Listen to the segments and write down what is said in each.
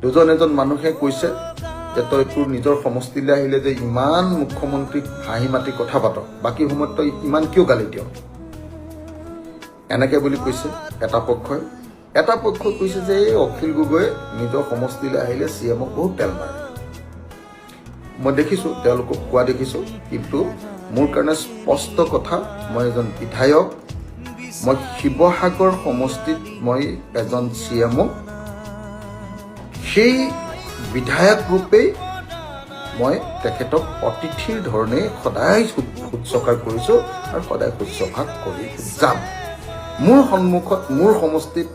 দুজন এজন মানুহে কৈছে যে তই তোৰ নিজৰ সমষ্টিলৈ আহিলে যে ইমান মুখ্যমন্ত্ৰীক হাঁহি মাতি কথা পাত, বাকী সময়ত তই ইমান কিয় গালি দিয়, এনেকে বুলি কৈছে এটা পক্ষই। এটা পক্ষই কৈছে যে এই অখিল গগৈয়ে নিজৰ সমষ্টিলৈ আহিলে CMক বহুত তেল মাৰে। মই দেখিছোঁ, তেওঁলোকক কোৱা দেখিছোঁ, কিন্তু মোৰ কাৰণে স্পষ্ট কথা, মই এজন বিধায়ক, মই শিৱসাগৰ সমষ্টিত মই এজন CMক সেই বিধায়ক ৰূপেই মই তেখেতক অতিথিৰ ধৰণে সদায় শুশ্ৰূষা কৰিছোঁ আৰু সদায় শুশ্ৰূষা কৰি যাম। মোৰ সন্মুখত মোৰ সমষ্টিত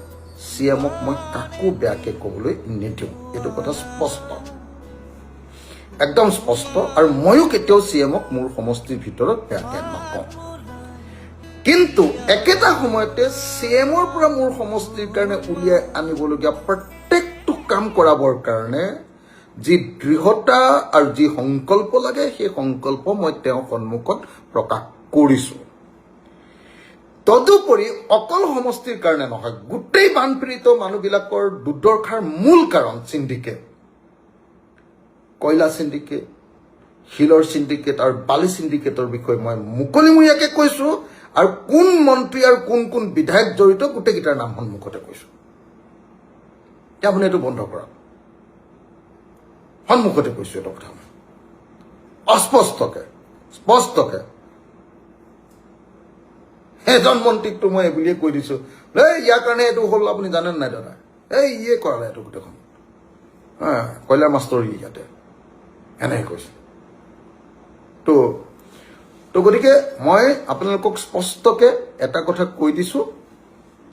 CMক মই কাকো বেয়াকৈ ক'বলৈ নিদিওঁ, এইটো কথা স্পষ্ট, একদম স্পষ্ট। আৰু ময়ো কেতিয়াও CMক মোৰ সমষ্টিৰ ভিতৰত বেয়াকৈ নকওঁ। কিন্তু একেটা সময়তে CMৰ পৰা মোৰ সমষ্টিৰ কাৰণে উলিয়াই আনিবলগীয়া প্ৰত্যেকটো কাম কৰাবৰ কাৰণে যি দৃঢ়তা আৰু যি সংকল্প লাগে, সেই সংকল্প মই তেওঁৰ সন্মুখত প্ৰকাশ কৰিছোঁ। তদুপৰি অকল সমষ্টিৰ কাৰণে নহয়, গোটেই বানপীড়িত মানুহবিলাকৰ দুৰ্দশাৰ মূল কাৰণ চিণ্ডিকেট, কয়লা চিণ্ডিকেট, শিলৰ চিণ্ডিকেট আৰু বালি চিণ্ডিকেটৰ বিষয়ে মই মুকলিমূৰীয়াকৈ কৈছোঁ, আৰু কোন মন্ত্ৰী আৰু কোন কোন বিধায়ক জড়িত গোটেইকেইটাৰ নাম সন্মুখতে কৈছোঁ। আপুনি এইটো বন্ধ কৰক, সন্মুখতে কৈছোঁ এইটো কথা স্পষ্টকে। এজন মন্ত্ৰীকটো মই এইবুলিয়ে কৈ দিছোঁ, ইয়াৰ কাৰণে এইটো হ'ল, আপুনি জানেনে নাই দাদা, ইয়ে কৰালে এইটো গোটেইখন, কয়লা মাষ্টৰী ইয়াতে, এনেকৈ কৈছোঁ। তো গতিকে মই আপোনালোকক স্পষ্টকৈ এটা কথা কৈ দিছোঁ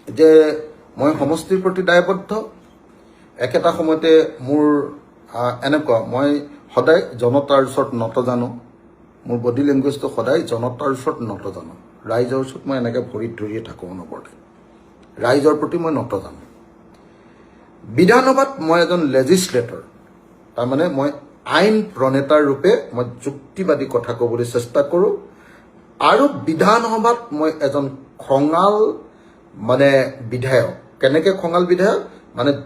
যে মই সমষ্টিৰ প্ৰতি দায়বদ্ধ। একেটা সময়তে মোৰ এনেকুৱা, মই সদায় জনতাৰ ওচৰত নত জানো, মোৰ বডি লেংগুৱেজটো সদায় জনতাৰ ওচৰত নত জানো, ৰাইজৰ ওচৰত মই এনেকৈ ভৰিত ধৰিয়ে থাকোঁ অনবৰতে, ৰাইজৰ প্ৰতি মই নত জানো। বিধানসভাত মই এজন লেজিছলেটৰ, তাৰমানে মই আইন প্ৰণেতাৰ ৰূপে মই যুক্তিবাদী কথা ক'বলৈ চেষ্টা কৰোঁ, আৰু বিধানসভাত মই এজন খঙাল বিধায়ক। কেনেকৈ খঙাল বিধায়ক,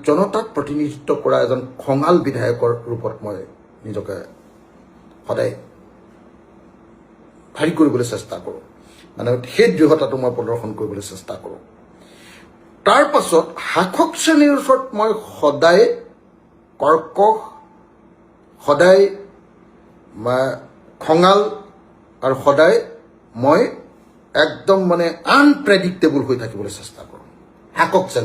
জনতাক প্ৰতিনিধিত্ব কৰা এজন খঙাল বিধায়কৰ ৰূপত মই নিজকে সদায় হেৰি কৰিবলৈ চেষ্টা কৰোঁ, সেই দৃঢ়তাটো মই প্ৰদৰ্শন কৰিবলৈ চেষ্টা কৰোঁ। তাৰ পাছত শাসক শ্ৰেণীৰ ওচৰত মই সদায় কৰ্কশ, সদায় খঙাল, আৰু সদায় মই একদম আনপ্ৰেডিক্টেবল হৈ থাকিবলৈ চেষ্টা কৰোঁ শাসক শ্ৰেণী।